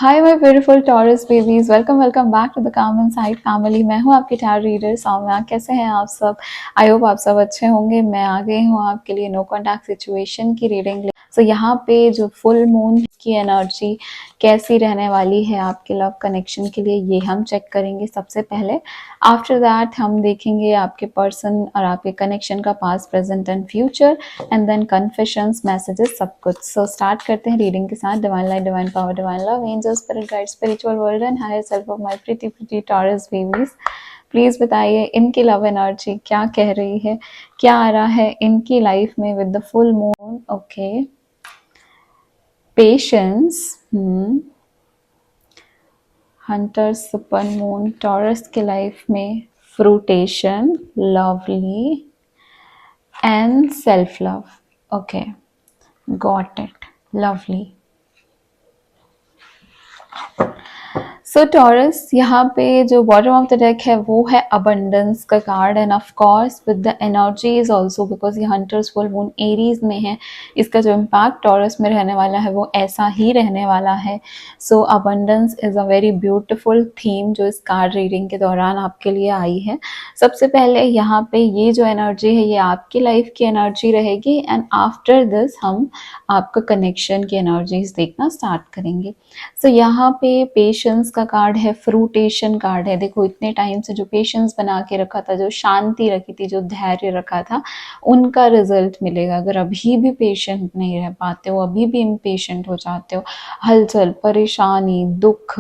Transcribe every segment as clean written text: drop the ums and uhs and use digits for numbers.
Hi my beautiful Taurus babies, welcome back to the calm inside family. मैं हूँ आपकी tarot reader Saumya. कैसे हैं आप सब? आई होप आप सब अच्छे होंगे। मैं आ गई हूँ आपके लिए नो कॉन्टैक्ट सिचुएशन की रीडिंग। सो यहाँ पे जो फुल मून की एनर्जी कैसी रहने वाली है आपके लव कनेक्शन के लिए, ये हम चेक करेंगे सबसे पहले। आफ्टर दैट हम देखेंगे आपके पर्सन और आपके कनेक्शन का past, present and future, and then confessions, messages, सब कुछ। सो स्टार्ट करते हैं रीडिंग के साथ। Divine light, divine power, divine love, angel, spirit guide, spiritual world and higher self of my pretty Taurus babies, please बताइए इनकी love energy क्या कह रही है, क्या आ रहा है इनकी लाइफ में with the full moon. Okay, patience, Hunter, super moon, taurus के लाइफ में fruition, lovely and self love. Okay, got it, lovely. So taurus, यहाँ पे जो बॉटम ऑफ द डेक है वो है अबंडेंस का card, end of course with the energy is also, because ये हंटर्स फुल मून एरीज में है, इसका जो इम्पैक्ट टॉरस में रहने वाला है वो ऐसा ही रहने वाला है। So abundance is a very beautiful theme जो इस कार्ड रीडिंग के दौरान आपके लिए आई है। सबसे पहले यहाँ पे ये जो एनर्जी है ये आपकी लाइफ की एनर्जी रहेगी, एंड आफ्टर दिस हम आपका कनेक्शन की एनर्जीज देखना स्टार्ट करेंगे। सो यहाँ पे पेशेंस का कार्ड है, फ्रूटेशन कार्ड है। देखो, इतने टाइम से जो पेशेंस बना के रखा था, जो शांति रखी थी, जो धैर्य रखा था, उनका रिजल्ट मिलेगा। अगर अभी भी पेशेंट नहीं रह पाते हो, अभी भी इम्पेशेंट हो जाते हो, हलचल, परेशानी, दुख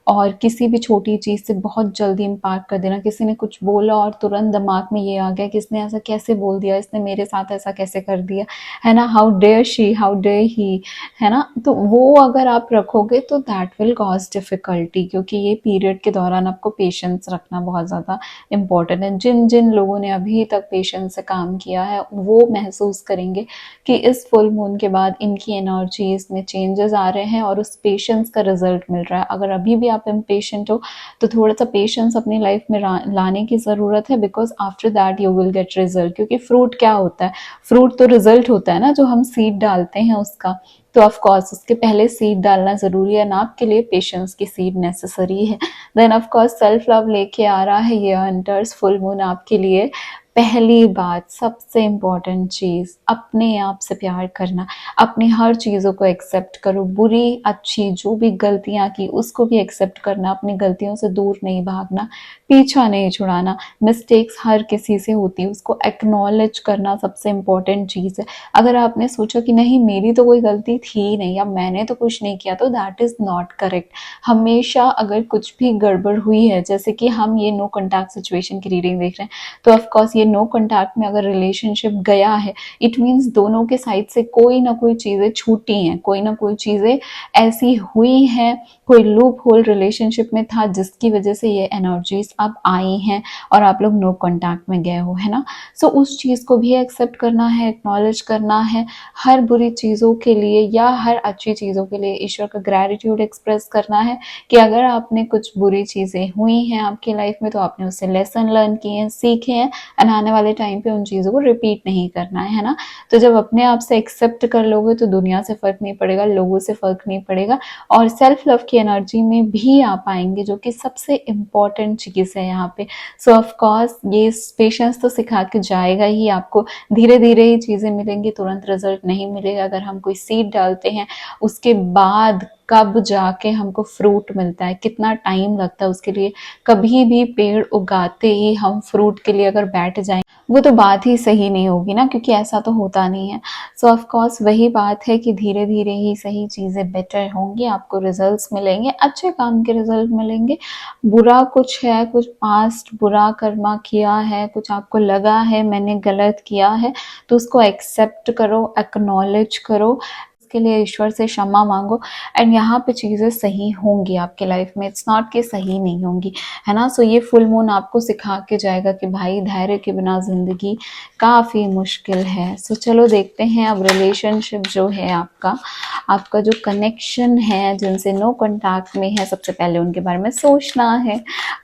और किसी भी छोटी चीज़ से बहुत जल्दी इम्पैक्ट कर देना, किसी ने कुछ बोला और तुरंत दिमाग में ये आ गया कि इसने ऐसा कैसे बोल दिया, इसने मेरे साथ ऐसा कैसे कर दिया, है ना, how dare she, how dare he, है ना। तो वो अगर आप रखोगे तो दैट विल कॉज डिफिकल्टी, क्योंकि ये पीरियड के दौरान आपको पेशेंस रखना बहुत ज़्यादा इम्पोर्टेंट है। जिन जिन लोगों ने अभी तक पेशेंस से काम किया है वो महसूस करेंगे कि इस फुल मून के बाद इनकी एनर्जीज में चेंजेस आ रहे हैं और उस पेशेंस का रिजल्ट मिल रहा है। अगर अभी भी आप इम्पेशेंट हो तो थोड़ा सा पेशेंस अपनी लाइफ में लाने की ज़रूरत है, because after that you will get result. क्योंकि फ्रूट क्या होता है? फ्रूट तो रिजल्ट होता है ना, जो हम सीड डालते हैं उसका। तो ऑफ कोर्स उसके पहले सीड डालना जरूरी है ना, आपके लिए पेशेंस की सीड नेसेसरी है। Then of course self love लेके आ रहा है ये हंटर्स फुल मून आपके लिए। पहली बात, सबसे इम्पॉर्टेंट चीज़, अपने आप से प्यार करना। अपनी हर चीज़ों को एक्सेप्ट करो, बुरी अच्छी जो भी गलतियां की उसको भी एक्सेप्ट करना, अपनी गलतियों से दूर नहीं भागना, पीछा नहीं छुड़ाना। मिस्टेक्स हर किसी से होती है, उसको एक्नॉलेज करना सबसे इम्पॉर्टेंट चीज़ है। अगर आपने सोचा कि नहीं मेरी तो कोई गलती थी ही नहीं या मैंने तो कुछ नहीं किया, तो दैट इज़ नॉट करेक्ट। हमेशा अगर कुछ भी गड़बड़ हुई है, जैसे कि हम ये नो कॉन्टैक्ट सिचुएशन की रीडिंग देख रहे हैं, तो ऑफकोर्स ये नो कॉन्टैक्ट में अगर रिलेशनशिप गया है, इट मीन्स दोनों के साइड से कोई ना कोई चीज़ें छूटी हैं, कोई ना कोई चीज़ें ऐसी हुई हैं, कोई लूप होल रिलेशनशिप में था जिसकी वजह से ये एनर्जीज अब आई हैं और आप लोग नो कॉन्टैक्ट में गए हो, है ना। सो उस चीज़ को भी एक्सेप्ट करना है, एक्नॉलेज करना है। हर बुरी चीज़ों के लिए या हर अच्छी चीज़ों के लिए ईश्वर का ग्रैटिट्यूड एक्सप्रेस करना है कि अगर आपने कुछ बुरी चीज़ें हुई हैं आपकी लाइफ में तो आपने उससे लेसन लर्न किए हैं, सीखे हैं, एंड आने वाले टाइम पे उन चीज़ों को रिपीट नहीं करना है ना। तो जब अपने आप से एक्सेप्ट कर लोगे तो दुनिया से फ़र्क नहीं पड़ेगा, लोगों से फ़र्क नहीं पड़ेगा, और सेल्फ लव की एनर्जी में भी आ पाएंगे, जो कि सबसे इम्पॉर्टेंट चीज़ है यहाँ पे। सो ऑफकोर्स ये पेशेंस तो सिखा के जाएगा ही आपको, धीरे धीरे ही चीज़ें मिलेंगी, तुरंत रिजल्ट नहीं मिलेगा। अगर हम कोई सीड डालते हैं उसके बाद कब जाके हमको फ्रूट मिलता है, कितना टाइम लगता है उसके लिए। कभी भी पेड़ उगाते ही हम फ्रूट के लिए अगर बैठ जाएं वो तो बात ही सही नहीं होगी ना, क्योंकि ऐसा तो होता नहीं है। सो ऑफ कोर्स वही बात है कि धीरे धीरे ही सही चीज़ें बेटर होंगी, आपको रिजल्ट्स मिलेंगे, अच्छे काम के रिजल्ट मिलेंगे। बुरा कुछ है, कुछ पास्ट बुरा कर्मा किया है, कुछ आपको लगा है मैंने गलत किया है, तो उसको एक्सेप्ट करो, एक्नॉलेज करो, इसके लिए ईश्वर से क्षमा मांगो, एंड यहाँ पे चीज़ें सही होंगी आपके लाइफ में। इट्स नॉट कि सही नहीं होंगी, है ना। सो ये फुल मून आपको सिखा के जाएगा कि भाई धैर्य के बिना ज़िंदगी काफ़ी मुश्किल है। सो चलो देखते हैं अब रिलेशनशिप जो है आपका जो कनेक्शन है, जिनसे नो कॉन्टैक्ट में है, सबसे पहले उनके बारे में सोचना है,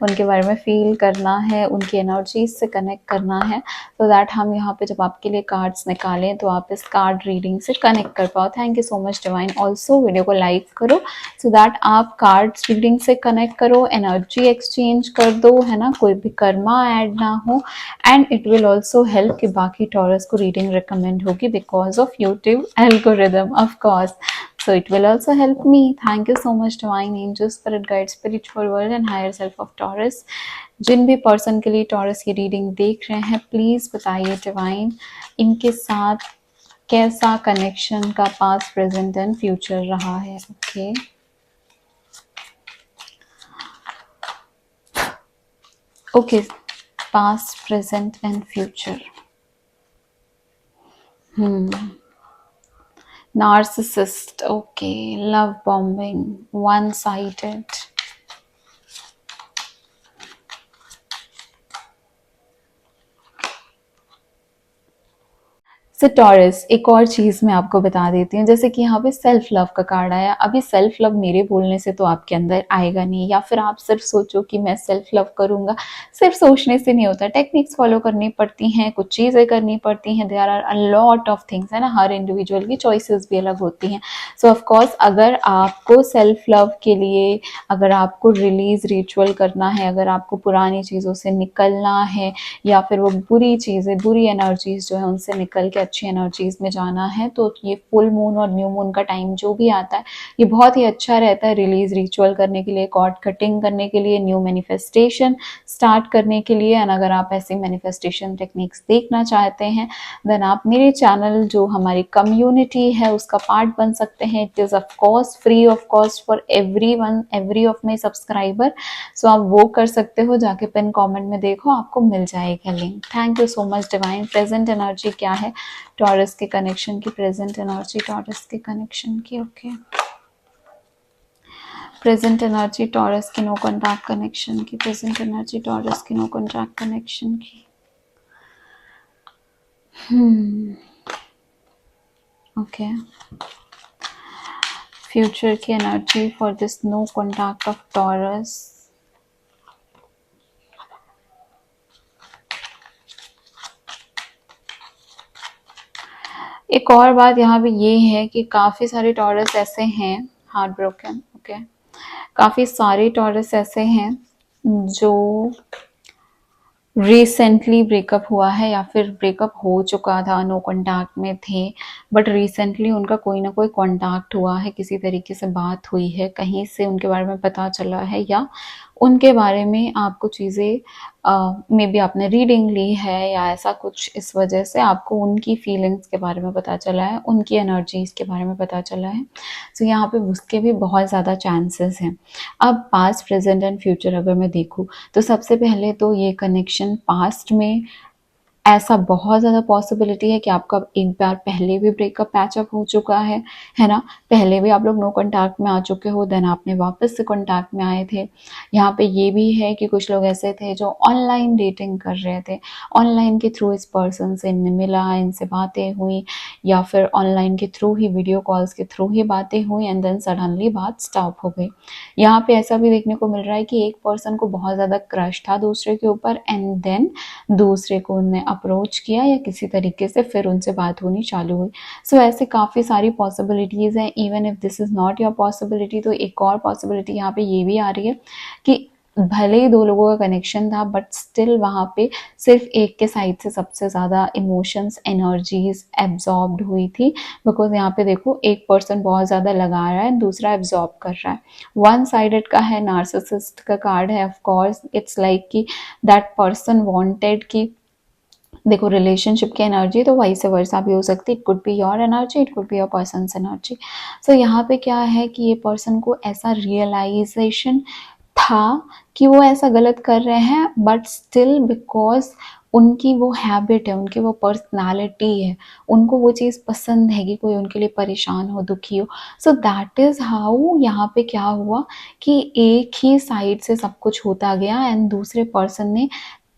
उनके बारे में फील करना है, उनकी एनर्जीज से कनेक्ट करना है, सो दैट हम यहाँ पे जब आपके लिए कार्ड्स निकालें तो आप इस कार्ड रीडिंग से कनेक्ट कर पाओ। Thank you you so much divine. Also video को लाइक करो सो दैट आप कार्ड्स रीडिंग से कनेक्ट करो, एनर्जी एक्सचेंज कर दो, है ना, कोई भी कर्मा ऐड ना हो। And it will also help कि बाकी टॉरस को रीडिंग रिकमेंड होगी because of YouTube algorithm of course. So it will also help me. Thank you so much divine angels, spirit guides, spiritual world and higher self of Taurus। जिन भी person के लिए taurus की reading देख रहे हैं please बताइए divine इनके साथ कैसा कनेक्शन का पास्ट प्रेजेंट एंड फ्यूचर रहा है। Okay okay, past present and future. Narcissist, okay, love bombing, one-sided। So taurus, एक और चीज मैं आपको बता देती हूँ, जैसे कि यहाँ पे सेल्फ लव का कार्ड आया। अभी सेल्फ लव मेरे बोलने से तो आपके अंदर आएगा नहीं, या फिर आप सिर्फ सोचो कि मैं सेल्फ लव करूंगा, सिर्फ सोचने से नहीं होता, टेक्निक्स फॉलो करनी पड़ती हैं, कुछ चीजें करनी पड़ती हैं, there are a lot of things, है ना, हर इंडिविजुअल की चॉइसेस भी अलग होती हैं। सो ऑफकोर्स अगर आपको सेल्फ लव के लिए, अगर आपको रिलीज रिचुअल करना है, अगर आपको पुरानी चीजों से निकलना है, या फिर वो बुरी चीजें, बुरी एनर्जीज जो है उनसे निकल के अच्छी एनर्जीज में जाना है, तो ये फुल मून और न्यू मून का टाइम जो भी आता है ये बहुत ही अच्छा रहता है रिलीज रिचुअल करने के लिए, कॉर्ड कटिंग करने के लिए, न्यू मैनिफेस्टेशन स्टार्ट करने के लिए। एंड अगर आप ऐसी मैनिफेस्टेशन टेक्निक्स देखना चाहते हैं देन आप मेरे चैनल जो हमारी कम्युनिटी है उसका पार्ट बन सकते हैं। It is of course free of cost for everyone, every of my subscriber. So आप वो कर सकते हो, जाके पिन कमेंट में देखो, आपको मिल जाएगा link. Thank you so much divine. Present energy क्या है टॉरस के कनेक्शन की, प्रेजेंट एनर्जी टॉरस के कनेक्शन की। ओके, प्रेजेंट एनर्जी टॉरस की नो कॉन्टैक्ट कनेक्शन की, प्रेजेंट एनर्जी टॉरस की नो कॉन्टैक्ट कनेक्शन की। ओके, फ्यूचर की energy for this no contact of Taurus. एक और बात यहाँ पे ये है कि काफ़ी सारे टॉरस ऐसे हैं हार्ट ब्रोकन। ओके, काफ़ी सारे टॉरस ऐसे हैं जो रिसेंटली ब्रेकअप हुआ है या फिर ब्रेकअप हो चुका था, नो कॉन्टैक्ट में थे, बट रिसेंटली उनका कोई ना कोई कॉन्टैक्ट हुआ है, किसी तरीके से बात हुई है, कहीं से उनके बारे में पता चला है, या उनके बारे में आपको चीज़ें मे बी आपने रीडिंग ली है या ऐसा कुछ, इस वजह से आपको उनकी फीलिंग्स के बारे में पता चला है, उनकी एनर्जीज के बारे में पता चला है। सो यहाँ पे उसके भी बहुत ज़्यादा चांसेस हैं। अब पास्ट प्रेजेंट एंड फ्यूचर अगर मैं देखूँ तो सबसे पहले तो ये कनेक्शन पास्ट में ऐसा बहुत ज़्यादा पॉसिबिलिटी है कि आपका एक बार पहले भी ब्रेकअप पैचअप हो चुका है ना, पहले भी आप लोग नो कॉन्टैक्ट में आ चुके हो, देन आपने वापस से कॉन्टैक्ट में आए थे। यहाँ पे ये भी है कि कुछ लोग ऐसे थे जो ऑनलाइन डेटिंग कर रहे थे, ऑनलाइन के थ्रू इस पर्सन से मिला, इनसे बातें हुई, या फिर ऑनलाइन के थ्रू ही, वीडियो कॉल्स के थ्रू ही बातें हुई, एंड देन सडनली बात स्टॉप हो गई। यहाँ पे ऐसा भी देखने को मिल रहा है कि एक पर्सन को बहुत ज़्यादा क्रश था दूसरे के ऊपर, एंड देन दूसरे को उनने अप्रोच किया या किसी तरीके से फिर उनसे बात होनी चालू हुई। सो ऐसे काफ़ी सारी पॉसिबिलिटीज़ हैं। Even if this is not your possibility, तो एक और पॉसिबिलिटी यहाँ पे ये भी आ रही है कि भले ही दो लोगों का कनेक्शन था बट स्टिल वहाँ पे सिर्फ एक के साइड से सबसे ज़्यादा इमोशंस, एनर्जीज एब्जॉर्ब्ड हुई थी। बिकॉज यहाँ पे देखो एक पर्सन बहुत ज़्यादा लगा रहा है, दूसरा एब्जॉर्ब कर रहा है। वन साइडेड का है, नार्सिसिस्ट का कार्ड है। ऑफ कोर्स इट्स लाइक कि दैट पर्सन वांटेड कि, देखो रिलेशनशिप की एनर्जी तो वैसे वर्षा भी हो सकती, it could be your energy, it could be your person's energy. So यहाँ पे क्या है कि ये पर्सन को ऐसा रियलाइजेशन था कि वो ऐसा गलत कर रहे हैं, बट स्टिल बिकॉज उनकी वो हैबिट है, उनकी वो पर्सनालिटी है, उनको वो चीज़ पसंद है कि कोई उनके लिए परेशान हो, दुखी हो। सो दैट इज़ हाउ यहाँ पे क्या हुआ कि एक ही साइड से सब कुछ होता गया, एंड दूसरे पर्सन ने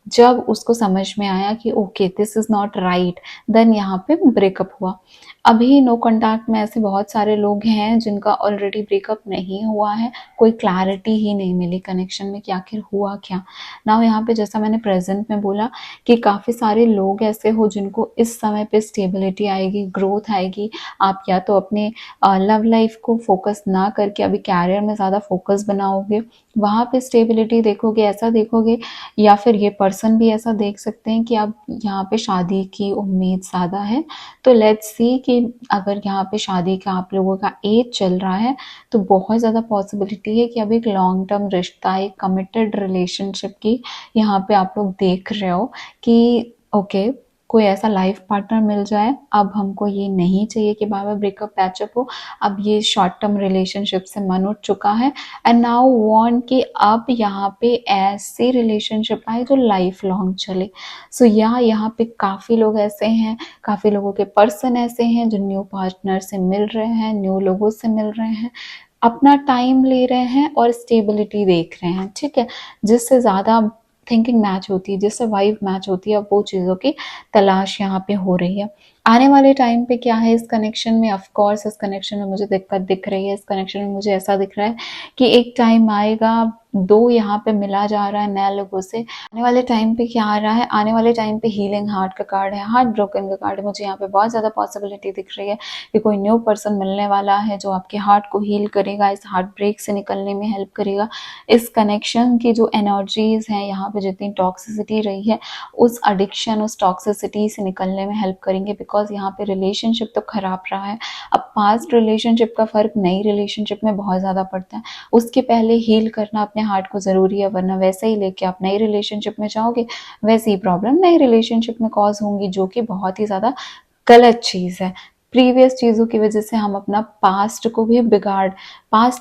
जब उसको समझ में आया कि okay this is not right, then यहाँ पे ब्रेकअप हुआ। अभी नो कॉन्टैक्ट में ऐसे बहुत सारे लोग हैं जिनका ऑलरेडी ब्रेकअप नहीं हुआ है, कोई क्लैरिटी ही नहीं मिली कनेक्शन में कि आखिर हुआ क्या। नाउ यहाँ पे जैसा मैंने प्रेजेंट में बोला कि काफ़ी सारे लोग ऐसे हो जिनको इस समय पे स्टेबिलिटी आएगी, ग्रोथ आएगी। आप या तो अपने लव लाइफ को फोकस ना करके अभी कैरियर में ज़्यादा फोकस बनाओगे, वहाँ पे स्टेबिलिटी देखोगे, ऐसा देखोगे, या फिर ये पर्सन भी ऐसा देख सकते हैं कि अब यहाँ पे शादी की उम्मीद ज़्यादा है। तो लेट्स सी कि अगर यहाँ पे शादी का आप लोगों का एज चल रहा है तो बहुत ज़्यादा पॉसिबिलिटी है कि अभी एक लॉन्ग टर्म रिश्ता, एक कमिटेड रिलेशनशिप की यहाँ पे आप लोग देख रहे हो कि ओके, कोई ऐसा लाइफ पार्टनर मिल जाए। अब हमको ये नहीं चाहिए कि बार बार ब्रेकअप पैचअप हो, अब ये शॉर्ट टर्म रिलेशनशिप से मन उठ चुका है एंड नाउ वांट कि अब यहाँ पे ऐसी रिलेशनशिप आए जो लाइफ लॉन्ग चले। सो यहाँ पे काफ़ी लोग ऐसे हैं, काफ़ी लोगों के पर्सन ऐसे हैं जो न्यू पार्टनर से मिल रहे हैं, न्यू लोगों से मिल रहे हैं, अपना टाइम ले रहे हैं और स्टेबिलिटी देख रहे हैं, ठीक है। जिससे ज़्यादा थिंकिंग मैच होती है, जिससे वाइब मैच होती है, वो चीज़ों की तलाश यहाँ पे हो रही है। आने वाले टाइम पे क्या है इस कनेक्शन में, ऑफ कोर्स इस कनेक्शन में मुझे दिक्कत दिख रही है। इस कनेक्शन में मुझे ऐसा दिख रहा है कि एक टाइम आएगा, दो यहाँ पे मिला जा रहा है नए लोगों से। आने वाले टाइम पे क्या आ रहा है, आने वाले टाइम पे हीलिंग हार्ट का कार्ड है, हार्ट ब्रोकन का कार्ड है। मुझे यहाँ पे बहुत ज़्यादा पॉसिबिलिटी दिख रही है कि कोई न्यू पर्सन मिलने वाला है जो आपके हार्ट को हील करेगा, इस हार्ट ब्रेक से निकलने में हेल्प करेगा। इस कनेक्शन की जो एनर्जीज हैं यहाँ पे, जितनी टॉक्सिसिटी रही है, उस एडिक्शन, उस टॉक्सिसिटी से निकलने में हेल्प करेंगे। बिकॉज यहाँ पे रिलेशनशिप तो खराब रहा है। अब पास्ट रिलेशनशिप का फ़र्क नई रिलेशनशिप में बहुत ज़्यादा पड़ता है। उसके पहले हील करना अपने हार्ट को ज़रूरी है, वरना वैसे ही लेके आप नई रिलेशनशिप में जाओगे, वैसी ही प्रॉब्लम नई रिलेशनशिप में कॉज होंगी, जो कि बहुत ही ज़्यादा गलत चीज़ है। प्रीवियस चीज़ों की वजह से हम अपना पास्ट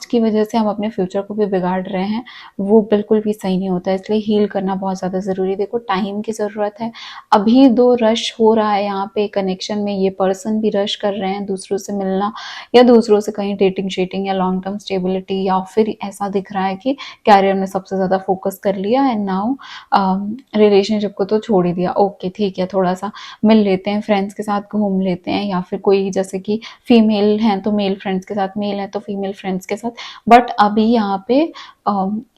की वजह से हम अपने फ्यूचर को भी बिगाड़ रहे हैं, वो बिल्कुल भी सही नहीं होता। इसलिए हील करना बहुत ज़्यादा ज़रूरी। देखो, टाइम की ज़रूरत है। अभी दो रश हो रहा है यहाँ पे कनेक्शन में, ये पर्सन भी रश कर रहे हैं दूसरों से मिलना, या दूसरों से कहीं डेटिंग शेटिंग या लॉन्ग टर्म स्टेबिलिटी, या फिर ऐसा दिख रहा है कि कैरियर में सबसे ज़्यादा फोकस कर लिया एंड नाउ रिलेशनशिप को तो छोड़ ही दिया। ओके, ठीक है, थोड़ा सा मिल लेते हैं, फ्रेंड्स के साथ घूम लेते हैं, या फिर कोई जैसे कि फीमेल हैं तो मेल फ्रेंड्स के साथ, मेल है तो फीमेल फ्रेंड्स के साथ। बट अभी यहाँ पे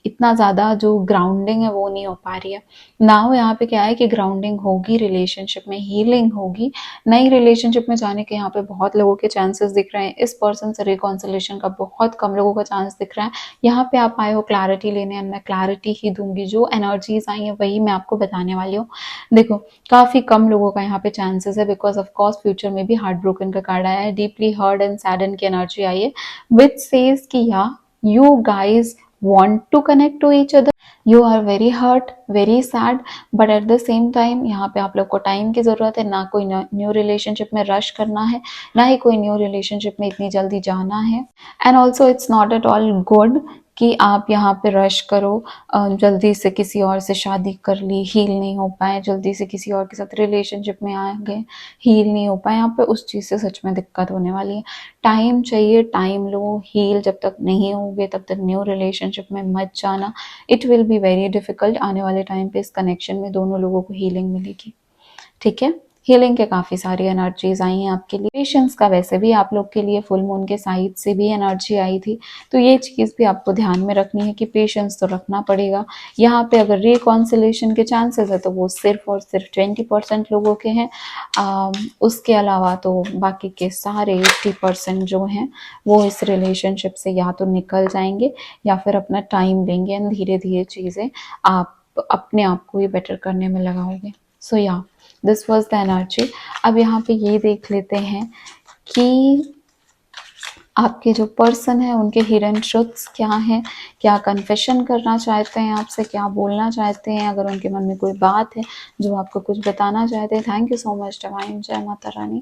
इतना ज़्यादा जो ग्राउंडिंग है वो नहीं हो पा रही है। नाउ यहाँ पे क्या है कि ग्राउंडिंग होगी, रिलेशनशिप में हीलिंग होगी, नई रिलेशनशिप में जाने के यहाँ पे बहुत लोगों के चांसेस दिख रहे हैं। इस पर्सन से रिकॉन्सिलेशन का बहुत कम लोगों का चांस दिख रहा है। यहाँ पे आप आए हो क्लैरिटी लेने, मैं क्लैरिटी ही दूंगी। जो एनर्जीज आई हैं वही मैं आपको बताने वाली हूँ। देखो, काफ़ी कम लोगों का यहाँ पे चांसेस है, बिकॉज ऑफ कोर्स फ्यूचर में भी हार्ट ब्रोकन का कार्ड आया है, डीपली हर्ट एंड सैडन की एनर्जी आई है, विच सेज कि या you guys want to connect to each other, you are very hurt, very sad, but at the same time यहाँ पे आप लोग को टाइम की ज़रूरत है। ना कोई न्यू रिलेशनशिप में रश करना है, ना ही कोई न्यू रिलेशनशिप में इतनी जल्दी जाना है। And also it's not at all good कि आप यहाँ पे रश करो, जल्दी से किसी और से शादी कर ली, हील नहीं हो पाए, जल्दी से किसी और के साथ रिलेशनशिप में आ गए, हील नहीं हो पाए। यहाँ पे उस चीज़ से सच में दिक्कत होने वाली है। टाइम चाहिए, टाइम लो, हील जब तक नहीं होगे तब तक न्यू रिलेशनशिप में मत जाना। It will be very difficult. आने वाले टाइम पे इस कनेक्शन में दोनों लोगों को हीलिंग मिलेगी, ठीक है। हीलिंग के काफ़ी सारी एनर्जीज आई हैं आपके लिए। पेशेंस का वैसे भी आप लोग के लिए फुल मून के साइड से भी एनर्जी आई थी, तो ये चीज़ भी आपको ध्यान में रखनी है कि पेशेंस तो रखना पड़ेगा। यहाँ पे अगर रिकॉन्सिलेशन के चांसेस है तो वो सिर्फ और सिर्फ 20% लोगों के हैं। उसके अलावा तो बाकी के सारे 80% जो हैं वो इस रिलेशनशिप से या तो निकल जाएंगे या फिर अपना टाइम लेंगे एंड धीरे धीरे चीज़ें आप अपने आप को ही बेटर करने में लगाओगे। सो या दिस वॉज द एनर्जी। अब यहाँ पे ये देख लेते हैं कि आपके जो पर्सन है उनके हिडन ट्रुथ्स क्या हैं, क्या कन्फेशन करना चाहते हैं आपसे, क्या बोलना चाहते हैं, अगर उनके मन में कोई बात है जो आपको कुछ बताना चाहते हैं। Thank you so much divine. जय माता रानी,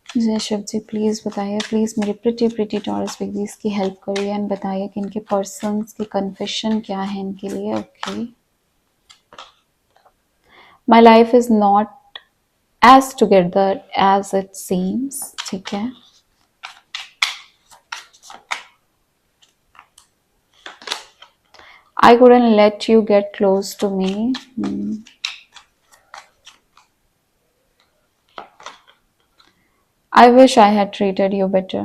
जय शिव जी। प्लीज़ बताइए, प्लीज़ मेरे प्रिटी प्रिटी टॉरस बेबीज की हेल्प करिए एंड बताइए कि इनके पर्सन्स की कन्फेशन क्या है इनके लिए। Okay, my life is not as together as it seems, ठीक है। I couldn't let you get close to me. I wish I had treated you better.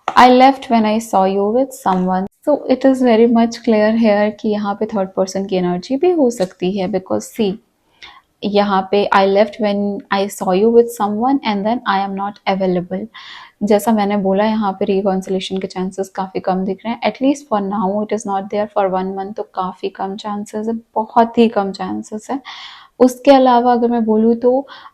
I left when I saw you with someone. So it is very much clear here कि यहाँ पे third person की energy भी हो सकती है, because see यहाँ पे I left when I saw you with someone and then I am not available. जैसा मैंने बोला, यहाँ पे रिकॉन्सिलेशन के चांसेस काफ़ी कम दिख रहे हैं, at least for now it is not there, for 1 month तो काफ़ी कम चांसेस है, बहुत ही कम चांसेस है। उसके अलावा अगर मैं बोलूँ तो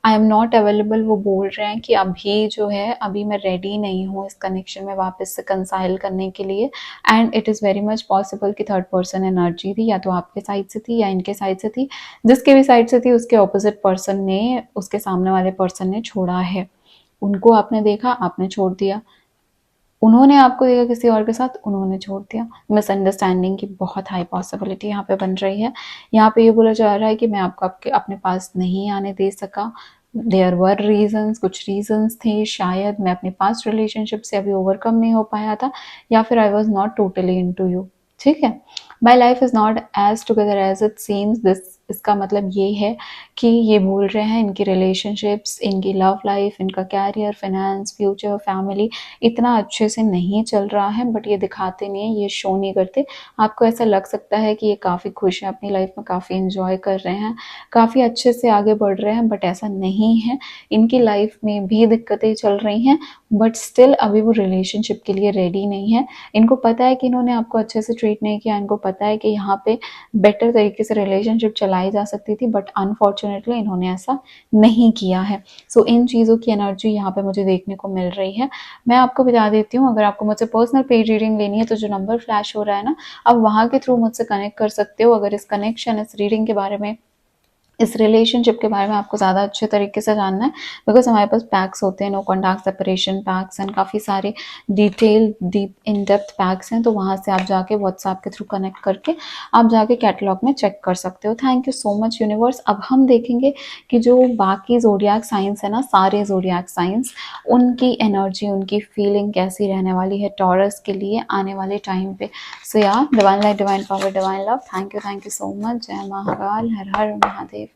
आई एम नॉट अवेलेबल, वो बोल रहे हैं कि अभी जो है, अभी मैं रेडी नहीं हूँ इस कनेक्शन में वापस से कंसाइल करने के लिए। And it is very much possible कि थर्ड पर्सन एनर्जी थी, या तो आपके साइड से थी या इनके साइड से थी। जिसके भी साइड से थी उसके ऑपोजिट पर्सन ने, उसके सामने वाले पर्सन ने छोड़ा है। उनको आपने देखा, आपने छोड़ दिया। उन्होंने आपको देखा किसी और के साथ, उन्होंने छोड़ दिया। मिसअंडरस्टैंडिंग की बहुत हाई पॉसिबिलिटी यहाँ पे बन रही है। यहाँ पे ये बोला जा रहा है कि मैं आपको आपके अपने पास नहीं आने दे सका। देयर वर रीजंस, कुछ रीजंस थे, शायद मैं अपने पास्ट रिलेशनशिप से अभी ओवरकम नहीं हो पाया था, या फिर I was not totally into you. ठीक है, my life is not as together as it seems this. इसका मतलब ये है कि ये बोल रहे हैं इनकी रिलेशनशिप्स, इनकी लव लाइफ, इनका कैरियर, फाइनेंस, फ्यूचर, फैमिली इतना अच्छे से नहीं चल रहा है, बट ये दिखाते नहीं है, ये शो नहीं करते। आपको ऐसा लग सकता है कि ये काफ़ी खुश हैं अपनी लाइफ में, काफ़ी इंजॉय कर रहे हैं, काफ़ी अच्छे से आगे बढ़ रहे हैं, बट ऐसा नहीं है। इनकी लाइफ में भी दिक्कतें चल रही हैं, बट स्टिल अभी वो रिलेशनशिप के लिए रेडी नहीं है। इनको पता है कि इन्होंने आपको अच्छे से ट्रीट नहीं किया, इनको पता है कि यहाँ पे बेटर तरीके से रिलेशनशिप चलाई जा सकती थी, बट अनफॉर्चुनेटली इन्होंने ऐसा नहीं किया है। सो इन चीज़ों की एनर्जी यहाँ पे मुझे देखने को मिल रही है। मैं आपको बता देती हूँ, अगर आपको मुझसे पर्सनल पेज रीडिंग लेनी है तो जो नंबर फ्लैश हो रहा है ना, आप वहाँ के थ्रू मुझसे कनेक्ट कर सकते हो। अगर इस कनेक्शन, इस रीडिंग के बारे में, इस रिलेशनशिप के बारे में आपको ज़्यादा अच्छे तरीके से जानना है, बिकॉज हमारे पास पैक्स होते हैं, no contact separation packs and काफ़ी सारे detail, deep in depth packs हैं, तो वहाँ से आप जाके व्हाट्सएप के थ्रू कनेक्ट करके आप जाके कैटलॉग में चेक कर सकते हो। Thank you so much universe. अब हम देखेंगे कि जो बाकी जोडियाक साइंस है ना, सारे जोडियाक साइंस, उनकी एनर्जी, उनकी फीलिंग कैसी रहने वाली है टॉरस के लिए आने वाले टाइम पे। सो या divine light, divine power, divine love, thank you so much. जय महाकाल, हर हर महादेव।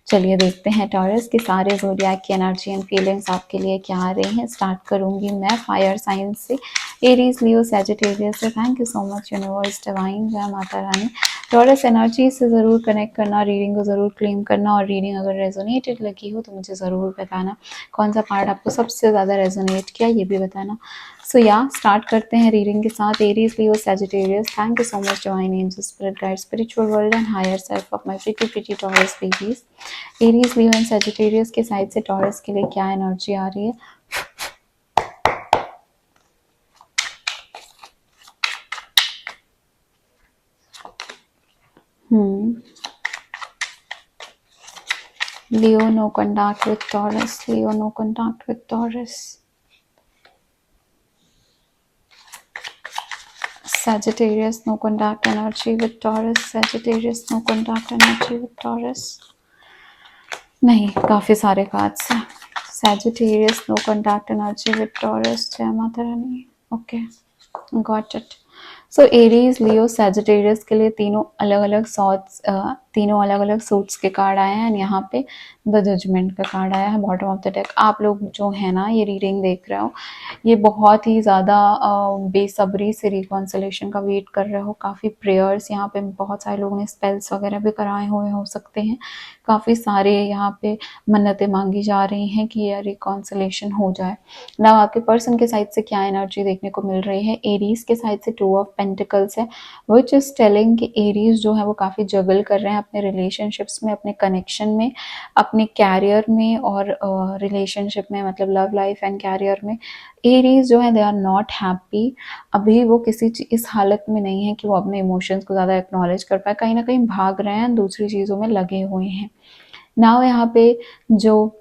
चलिए देखते हैं टॉरस की सारे ज़ोडिएक की एनर्जी एंड फीलिंग्स आपके लिए क्या आ रही हैं। स्टार्ट करूंगी मैं फायर साइंस से, एरीज, लियो, सैजिटेरियस से। Thank you so much universe, divine, जय माता रानी। टॉरस एनर्जी से ज़रूर कनेक्ट करना, रीडिंग को ज़रूर क्लेम करना, और रीडिंग अगर रेजोनेटेड लगी हो तो मुझे ज़रूर बताना कौन सा पार्ट आपको सबसे ज़्यादा रेजोनेट किया, ये भी बताना। सो या स्टार्ट करते हैं रीडिंग के साथ। Aries, Leo, Sagittarius, thank you so much divine angels, spirit guide, spiritual world and higher self of my pretty Taurus babies. Aries, Leo and Sagittarius के साइड से टॉरस के लिए क्या एनर्जी आ रही है। Leo, no contact with Taurus. Leo, no contact with Taurus. Sagittarius, no contact energy with Taurus. Sagittarius, no contact energy with Taurus. नहीं, काफ़ी सारे कार्ड्स हैं। Sagittarius, no contact energy with Taurus. जय माता रानी। Okay, got it. So Aries, Leo, Sagittarius के लिए तीनों अलग अलग सॉट्स, तीनों अलग अलग सूट्स के कार्ड आए हैं। यहाँ पे द जजमेंट का कार्ड आया है बॉटम ऑफ द डेक। आप लोग जो है ना ये रीडिंग देख रहे हो, ये बहुत ही ज़्यादा बेसब्री से रिकॉन्सिलेशन का वेट कर रहे हो। काफ़ी प्रेयर्स, यहाँ पे बहुत सारे लोगों ने स्पेल्स वगैरह भी कराए हुए हो सकते हैं। काफ़ी सारे यहाँ पे मन्नतें मांगी जा रही हैं कि ये रिकॉन्सिलेशन हो जाए ना। आपके पर्सन के साइड से क्या एनर्जी देखने को मिल रही है। एरीज के साइड से 2 ऑफ पेंटिकल्स है, विच इज टेलिंग कि एरीज जो है वो काफ़ी जगल कर रहे हैं अपने रिलेशनशिप्स में, अपने कनेक्शन में, अपने कैरियर में, और रिलेशनशिप में, मतलब लव लाइफ एंड कैरियर में। एरीज जो है दे आर नॉट हैप्पी। अभी वो किसी इस हालत में नहीं है कि वो अपने इमोशंस को ज़्यादा एक्नॉलेज कर पाए, कहीं ना कहीं भाग रहे हैं, दूसरी चीज़ों में लगे हुए हैं। नाउ यहाँ पे जो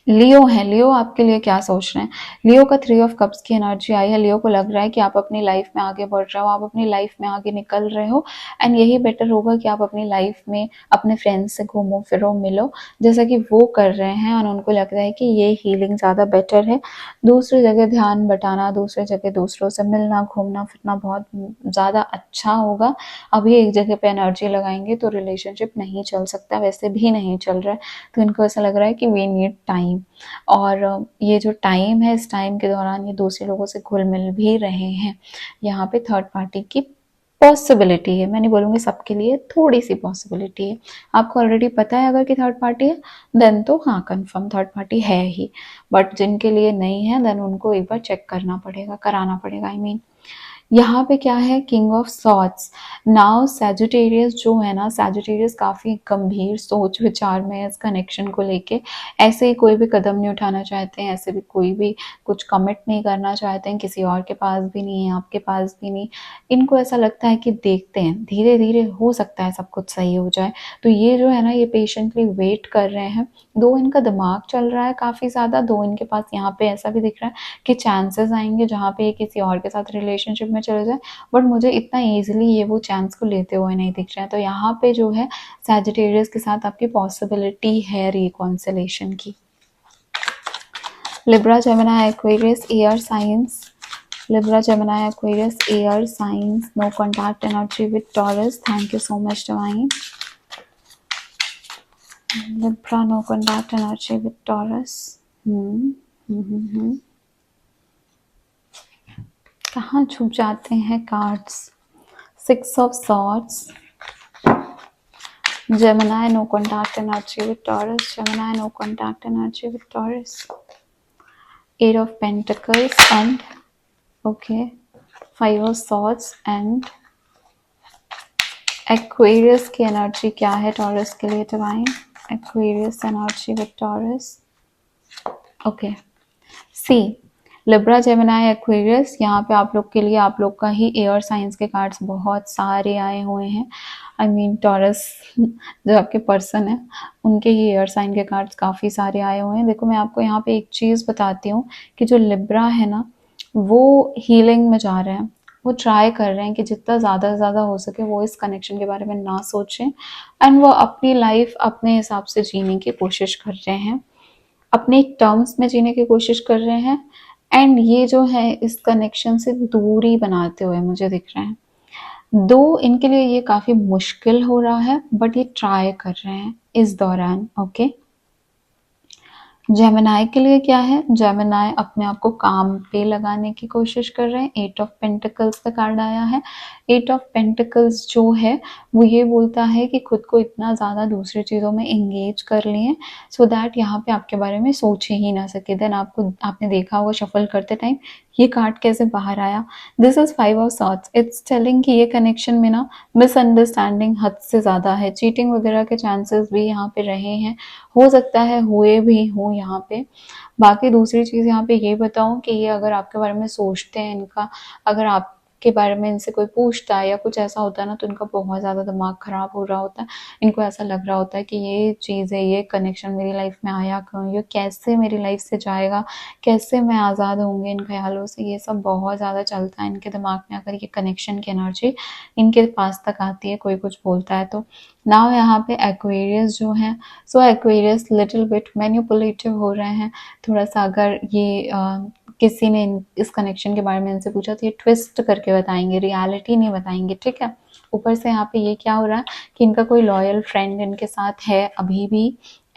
लियो है, लियो आपके लिए क्या सोच रहे हैं? लियो का 3 ऑफ कप्स की एनर्जी आई है। लियो को लग रहा है कि आप अपनी लाइफ में आगे बढ़ रहे हो, आप अपनी लाइफ में आगे निकल रहे हो, एंड यही बेटर होगा कि आप अपनी लाइफ में अपने फ्रेंड्स से घूमो फिरो मिलो, जैसा कि वो कर रहे हैं, और उनको लग रहा है कि ये हीलिंग ज़्यादा बेटर है। दूसरी जगह ध्यान बटाना, दूसरी जगह दूसरों से मिलना घूमना फिरना बहुत ज़्यादा अच्छा होगा। अभी एक जगह पे एनर्जी लगाएंगे तो रिलेशनशिप नहीं चल सकता, वैसे भी नहीं चल रहा है, तो इनको ऐसा लग रहा है कि वी नीड टाइम। और ये जो टाइम है, इस टाइम के दौरान ये दूसरे लोगों से घुल मिल भी रहे हैं। यहाँ पे थर्ड पार्टी की पॉसिबिलिटी है, मैं नहीं बोलूँगी सबके लिए, थोड़ी सी पॉसिबिलिटी है। आपको ऑलरेडी पता है अगर कि थर्ड पार्टी है, देन तो हाँ कंफर्म थर्ड पार्टी है ही, बट जिनके लिए नहीं है देन उनको एक बार चेक करना पड़ेगा, कराना पड़ेगा, आई मीन। यहाँ पे क्या है, king of swords. Now Sagittarius जो है ना, सैजिटेरियस काफ़ी गंभीर सोच विचार में है इस कनेक्शन को लेके। ऐसे ही कोई भी कदम नहीं उठाना चाहते हैं, ऐसे भी कोई भी कुछ कमिट नहीं करना चाहते हैं, किसी और के पास भी नहीं है, आपके पास भी नहीं। इनको ऐसा लगता है कि देखते हैं, धीरे धीरे हो सकता है सब कुछ सही हो जाए, तो ये जो है ना, ये पेशेंटली वेट कर रहे हैं। दो इनका दिमाग चल रहा है काफ़ी ज़्यादा, दो इनके पास यहाँ पे ऐसा भी दिख रहा है कि चांसेस आएंगे जहाँ पे ये किसी और के साथ रिलेशनशिप में चले जाए, बट मुझे इतना ईजिली ये वो चांस को लेते हुए नहीं दिख रहे हैं। तो यहाँ पे जो है सैजिटेरियस के साथ आपकी पॉसिबिलिटी है रिकॉन्सिलेशन की। Libra Gemini Aquarius air science, Libra, Gemini, Aquarius, air signs, no contact energy with Taurus. Thank you so much, Divine. Libra, no contact energy with Taurus. कहाँ छुप जाते हैं cards? 6 of Swords. Gemini, no contact energy with Taurus. Gemini, no contact energy with Taurus. 8 of Pentacles and okay, 5 of Swords and Aquarius की energy क्या है Taurus के लिए divine? Aquarius energy with Taurus. Okay, see Libra Gemini Aquarius, यहाँ पे आप लोग के लिए, आप लोग का ही एयर साइंस के कार्ड्स बहुत सारे आए हुए हैं। आई मीन टॉरस जो आपके पर्सन है उनके ही एयर साइन के कार्ड्स काफ़ी सारे आए हुए हैं। देखो मैं आपको यहाँ पे एक चीज़ बताती हूँ कि जो लिब्रा है ना, वो हीलिंग में जा रहे हैं, वो ट्राई कर रहे हैं कि जितना ज़्यादा से ज़्यादा हो सके वो इस कनेक्शन के बारे में ना सोचें, एंड वो अपनी लाइफ अपने हिसाब से जीने की कोशिश कर रहे हैं, अपने टर्म्स में जीने की कोशिश कर रहे हैं, एंड ये जो है इस कनेक्शन से दूरी बनाते हुए मुझे दिख रहे हैं। दो इनके लिए ये काफ़ी मुश्किल हो रहा है, बट ये ट्राई कर रहे हैं इस दौरान। ओके, जेमिनाई के लिए क्या है, जेमिनाई अपने आप को काम पे लगाने की कोशिश कर रहे हैं। 8 ऑफ पेंटिकल्स का कार्ड आया है। 8 ऑफ पेंटिकल्स जो है वो ये बोलता है कि खुद को इतना ज़्यादा दूसरी चीज़ों में एंगेज कर लिए सो दैट यहाँ पे आपके बारे में सोच ही ना सके। देन आपने देखा होगा शफल करते टाइम ये कार्ड कैसे बाहर आया। This is 5 of swords. It's telling कि ये कनेक्शन में ना मिसअंडरस्टैंडिंग हद से ज़्यादा है, चीटिंग वगैरह के चांसेस भी यहाँ पे रहे हैं, हो सकता है हुए भी हों यहाँ पे। बाकी दूसरी चीज़ यहाँ पे ये बताऊँ कि ये अगर आपके बारे में सोचते हैं, इनका अगर आपके बारे में इनसे कोई पूछता है या कुछ ऐसा होता है ना, तो इनका बहुत ज़्यादा दिमाग ख़राब हो रहा होता है। इनको ऐसा लग रहा होता है कि ये चीज़ है, ये कनेक्शन मेरी लाइफ में आया क्यों, ये कैसे मेरी लाइफ से जाएगा, कैसे मैं आज़ाद होंगी इन ख्यालों से, ये सब बहुत ज़्यादा चलता है इनके दिमाग में अगर ये कनेक्शन की एनर्जी इनके पास तक आती है, कोई कुछ बोलता है तो। नाउ यहाँ पे एक्वेरियस जो है, सो एक्वेरियस लिटिल बिट मैनिपुलेटिव हो रहे हैं थोड़ा सा। अगर ये किसी ने इस कनेक्शन के बारे में इनसे पूछा तो ये ट्विस्ट करके बताएंगे, रियलिटी नहीं बताएंगे, ठीक है। ऊपर से यहाँ पे ये क्या हो रहा है कि इनका कोई लॉयल फ्रेंड इनके साथ है अभी भी,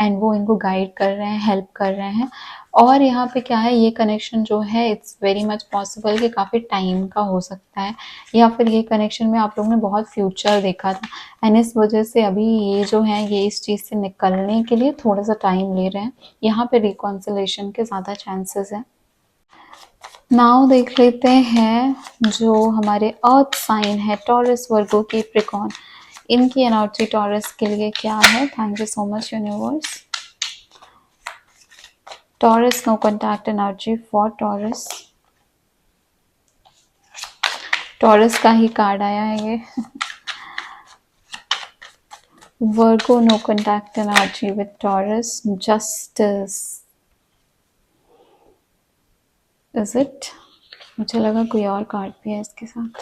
एंड वो इनको गाइड कर रहे हैं, हेल्प कर रहे हैं। और यहाँ पे क्या है, ये कनेक्शन जो है इट्स वेरी मच पॉसिबल कि काफ़ी टाइम का हो सकता है, या फिर ये कनेक्शन में आप लोगों ने बहुत फ्यूचर देखा था, एंड इस वजह से अभी ये जो है ये इस चीज़ से निकलने के लिए थोड़ा सा टाइम ले रहे हैं। यहाँ पे रिकॉन्सिलेशन के ज़्यादा चांसेस हैं। नाउ देख लेते हैं जो हमारे अर्थ साइन है टॉरस, वर्गो, कैप्रिकॉर्न, इनकी एनर्जी टॉरस के लिए क्या है। Thank you so much universe. Taurus, no contact energy for Taurus. Taurus का ही कार्ड आया है ये। Virgo, no contact energy with Taurus. Justice, is it? मुझे लगा कोई और कार्ड भी है इसके साथ।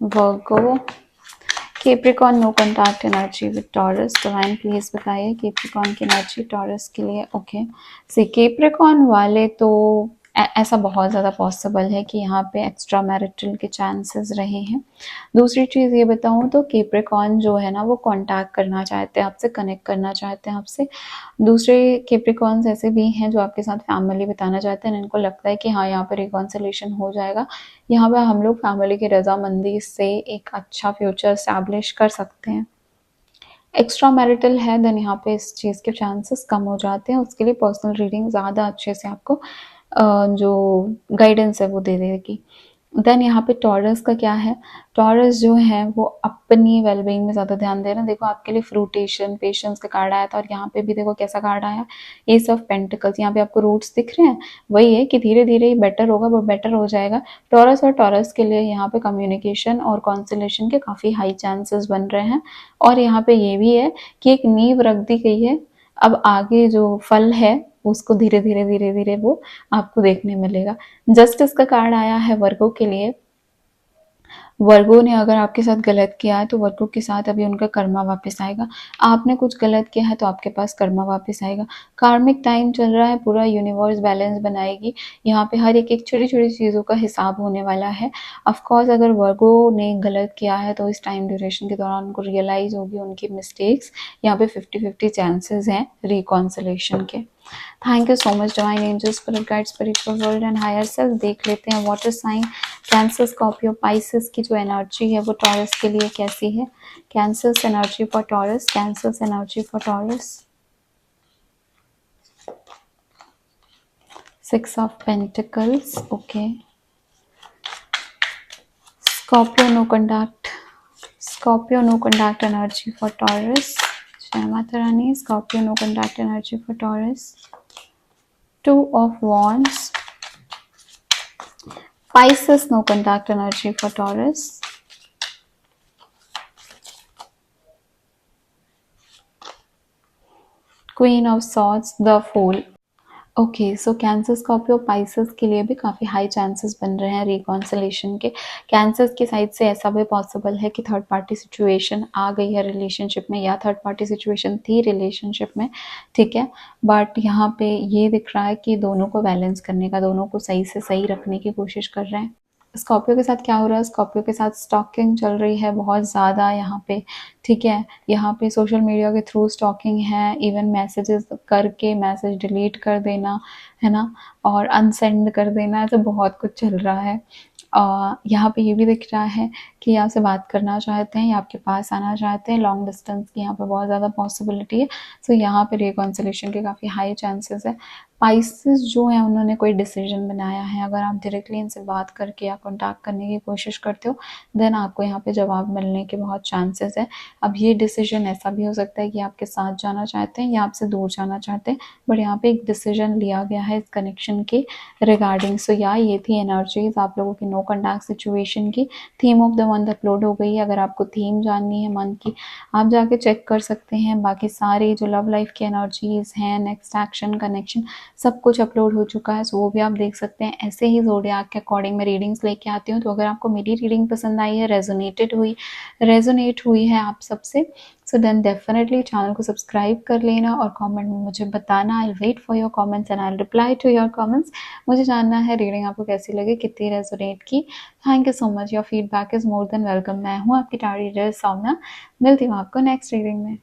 Virgo, Capricorn, no contact energy with Taurus. Divine please बताइए केप्रिकॉन की एनर्जी टॉरस के लिए। ओके, सी केप्रिकॉन वाले तो ऐसा बहुत ज़्यादा पॉसिबल है कि यहाँ पे एक्स्ट्रा मैरिटल के चांसेस रहे हैं। दूसरी चीज़ ये बताऊँ तो केप्रिकॉन जो है ना वो कांटेक्ट करना चाहते हैं आपसे, कनेक्ट करना चाहते हैं आपसे। दूसरे केप्रिकॉन्स ऐसे भी हैं जो आपके साथ फैमिली बिताना चाहते हैं, इनको लगता है कि हाँ यहाँ पे रिकॉन्सिलेशन हो जाएगा, यहाँ पे हम लोग फैमिली की रजामंदी से एक अच्छा फ्यूचर स्टैब्लिश कर सकते हैं। एक्स्ट्रा मैरिटल है देन यहाँ पे इस चीज़ के चांसेस कम हो जाते हैं। उसके लिए पर्सनल रीडिंग ज़्यादा अच्छे से आपको जो गाइडेंस है वो दे देगी। देन यहाँ पे टॉरस का क्या है, टॉरस जो है वो अपनी वेलबींग में ज़्यादा ध्यान दे रहे हैं। देखो आपके लिए फ्रूटेशन पेशेंस का कार्ड आया था और यहाँ पे भी देखो कैसा कार्ड आया, एस ऑफ पेंटिकल्स। यहाँ पे आपको रूट्स दिख रहे हैं, वही है कि धीरे धीरे ही बेटर होगा, वो बेटर हो जाएगा। टॉरस और टॉरस के लिए यहाँ पे कम्युनिकेशन और कॉन्सुलेशन के काफ़ी हाई चांसेस बन रहे हैं। और यहाँ पे ये भी है कि एक नींव रख दी गई है, अब आगे जो फल है उसको धीरे धीरे धीरे धीरे वो आपको देखने मिलेगा। जस्टिस का कार्ड आया है वर्गो के लिए। वर्गो ने अगर आपके साथ गलत किया है तो वर्गो के साथ अभी उनका कर्मा वापस आएगा। आपने कुछ गलत किया है तो आपके पास कर्मा वापस आएगा। कार्मिक टाइम चल रहा है, पूरा यूनिवर्स बैलेंस बनाएगी। यहाँ पे हर एक एक छोटी छोटी चीज़ों का हिसाब होने वाला है। ऑफकोर्स अगर वर्गो ने गलत किया है तो इस टाइम ड्यूरेशन के दौरान उनको रियलाइज होगी उनकी मिस्टेक्स। यहाँ पे 50-50 चांसेस हैं रिकॉन्सिलेशन के। Thank you so much divine angels, spirit guide, spiritual world and higher self. देख लेते हैं water sign Cancer, Scorpio, Pisces की जो एनर्जी है वो टॉरस के लिए कैसी है। Cancer energy for Taurus, Cancer energy for Taurus. 6 of Pentacles, okay. Scorpio no contact, Scorpio no contact energy for Taurus. जय माता रानी। Scorpio no contact energy for Taurus. 2 of wands, Pisces no contact energy for Taurus. Queen of Swords, the Fool. Okay, so cancer, Scorpio, Pisces के लिए भी काफ़ी high chances बन रहे हैं रिकॉन्सिलेशन के। कैंसर की साइड से ऐसा भी पॉसिबल है कि थर्ड पार्टी सिचुएशन आ गई है रिलेशनशिप में, या थर्ड पार्टी सिचुएशन थी रिलेशनशिप में, ठीक है। बट यहाँ पे ये दिख रहा है कि दोनों को बैलेंस करने का, दोनों को सही से सही रखने की कोशिश कर रहे हैं। स्कॉर्पियो के साथ क्या हो रहा है, स्कॉर्पियो के साथ स्टॉकिंग चल रही है बहुत ज़्यादा यहाँ पे, ठीक है। यहाँ पे सोशल मीडिया के थ्रू स्टॉकिंग है, इवन मैसेजेस करके मैसेज डिलीट कर देना है ना, और अनसेंड कर देना, तो बहुत कुछ चल रहा है। यहाँ पे ये भी दिख रहा है कि आपसे बात करना चाहते हैं या आपके पास आना चाहते हैं। लॉन्ग डिस्टेंस की यहाँ पे बहुत ज़्यादा पॉसिबिलिटी है। सो यहाँ पे रिकॉन्सिलेशन के काफ़ी हाई चांसेस है। पाइसेस जो है उन्होंने कोई डिसीजन बनाया है, अगर आप डायरेक्टली इनसे बात करके या कॉन्टैक्ट करने की कोशिश करते हो देन आपको यहाँ पे जवाब मिलने के बहुत चांसेस है। अब ये डिसीजन ऐसा भी हो सकता है कि आपके साथ जाना चाहते हैं या आपसे दूर जाना चाहते हैं, बट यहाँ पे एक डिसीजन लिया गया है इस कनेक्शन के रिगार्डिंग। सो या ये थी एनर्जीज आप लोगों की नो कॉन्टैक्ट सिचुएशन की। Theme of the month upload हो गई है, अगर आपको थीम जाननी है मंथ की आप जाके चेक कर सकते हैं। बाकी सारी जो लव लाइफ की एनर्जीज हैं, नेक्स्ट एक्शन, कनेक्शन, सब कुछ अपलोड हो चुका है, सो वो भी आप देख सकते हैं। ऐसे ही ज़ोडिएक के अकॉर्डिंग मैं रीडिंग्स लेके आती हूँ, तो अगर आपको मेरी रीडिंग पसंद आई है, रेजोनेट हुई है आप सबसे, सो देन डेफिनेटली चैनल को सब्सक्राइब कर लेना और कमेंट में मुझे बताना। I wait for your comments and I reply to your comments. मुझे जानना है रीडिंग आपको कैसी लगी, कितनी रेजोनेट की। Thank you so much, your feedback is more than welcome. मैं हूँ आपकी टारी रीडर सौम्या, मिलती हूँ आपको नेक्स्ट रीडिंग में।